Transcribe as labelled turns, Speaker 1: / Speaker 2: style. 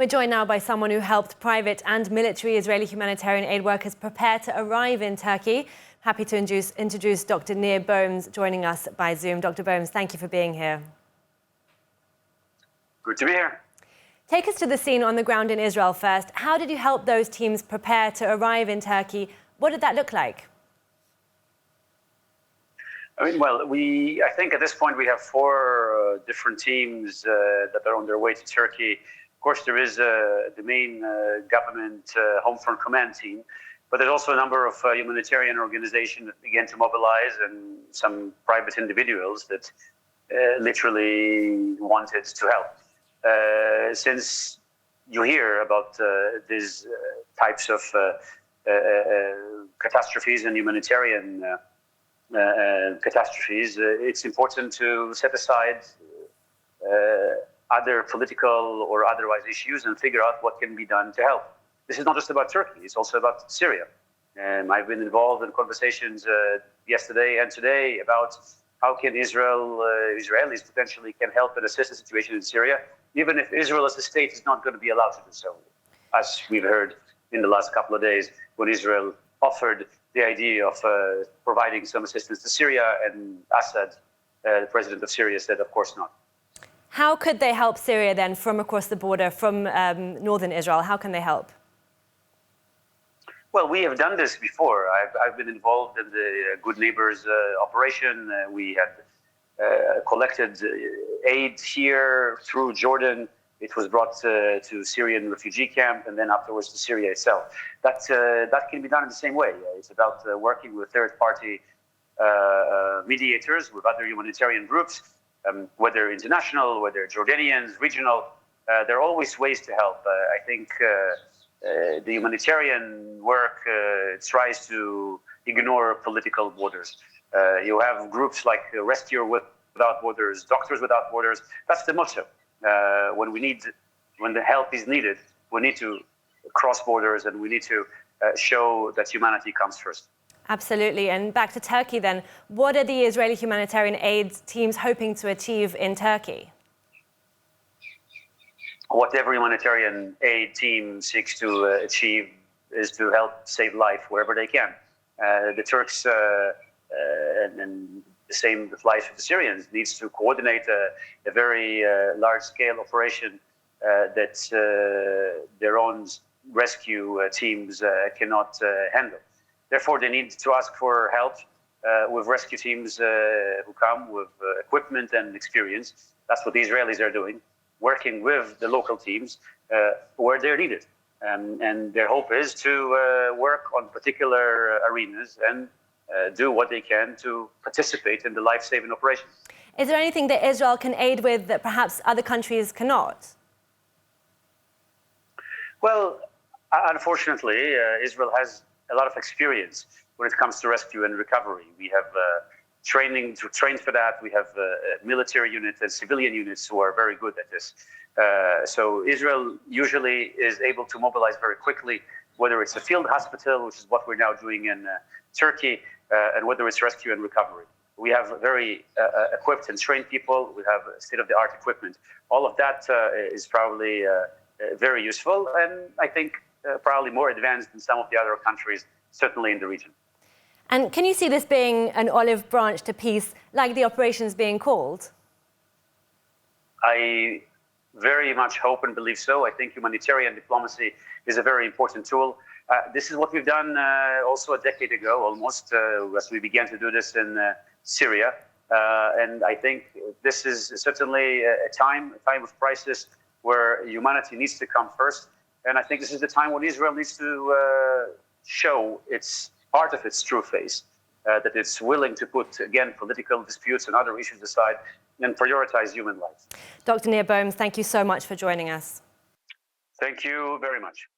Speaker 1: We're joined now by someone who helped private and military Israeli humanitarian aid workers prepare to arrive in Turkey. Happy to introduce Dr. Nir Bohms, joining us by Zoom. Dr. Bohms, thank you for being here.
Speaker 2: Good to be here.
Speaker 1: Take us to the scene on the ground in Israel first. How did you help those teams prepare to arrive in Turkey? What did that look like?
Speaker 2: I think at this point we have four different teams that are on their way to Turkey. Of course, there is the main government Home Front Command team, but there's also a number of humanitarian organizations that began to mobilize and some private individuals that literally wanted to help. Since you hear about these types of catastrophes and humanitarian catastrophes, it's important to set aside other political or otherwise issues and figure out what can be done to help. This is not just about Turkey, it's also about Syria. I've been involved in conversations yesterday and today about how can Israelis potentially can help and assist the situation in Syria, even if Israel as a state is not going to be allowed to do so, as we've heard in the last couple of days when Israel offered the idea of providing some assistance to Syria, and Assad, the president of Syria, said, of course not.
Speaker 1: How could they help Syria then from across the border, from northern Israel? How can they help?
Speaker 2: Well, we have done this before. I've been involved in the Good Neighbors operation. We had collected aid here through Jordan. It was brought to Syrian refugee camp and then afterwards to Syria itself. That can be done in the same way. It's about working with third-party mediators, with other humanitarian groups, whether international, whether Jordanians, regional. There are always ways to help. I think the humanitarian work tries to ignore political borders. You have groups like Rescue Without Borders, Doctors Without Borders. That's the motto. When the help is needed, we need to cross borders and we need to show that humanity comes first.
Speaker 1: Absolutely. And back to Turkey then, what are the Israeli humanitarian aid teams hoping to achieve in Turkey?
Speaker 2: What every humanitarian aid team seeks to achieve is to help save life wherever they can. The Turks and the same applies for the Syrians, needs to coordinate a very large-scale operation that their own rescue teams cannot handle. Therefore, they need to ask for help with rescue teams who come with equipment and experience. That's what the Israelis are doing, working with the local teams where they're needed. And their hope is to work on particular arenas and do what they can to participate in the life-saving operation.
Speaker 1: Is there anything that Israel can aid with that perhaps other countries cannot?
Speaker 2: Well, unfortunately, Israel has a lot of experience when it comes to rescue and recovery. We have training to train for that. We have military units and civilian units who are very good at this. So Israel usually is able to mobilize very quickly, whether it's a field hospital, which is what we're now doing in Turkey, and whether it's rescue and recovery. We have very equipped and trained people. We have state-of-the-art equipment. All of that is probably very useful, and I think probably more advanced than some of the other countries, certainly in the region.
Speaker 1: And can you see this being an olive branch to peace, like the operations being called?
Speaker 2: I very much hope and believe so. I think humanitarian diplomacy is a very important tool. This is what we've done also a decade ago, almost, as we began to do this in Syria. And I think this is certainly a time of crisis where humanity needs to come first. And I think this is the time when Israel needs to show its part of its true face, that it's willing to put, again, political disputes and other issues aside and prioritize human life.
Speaker 1: Dr. Nir Bohms, thank you so much for joining us.
Speaker 2: Thank you very much.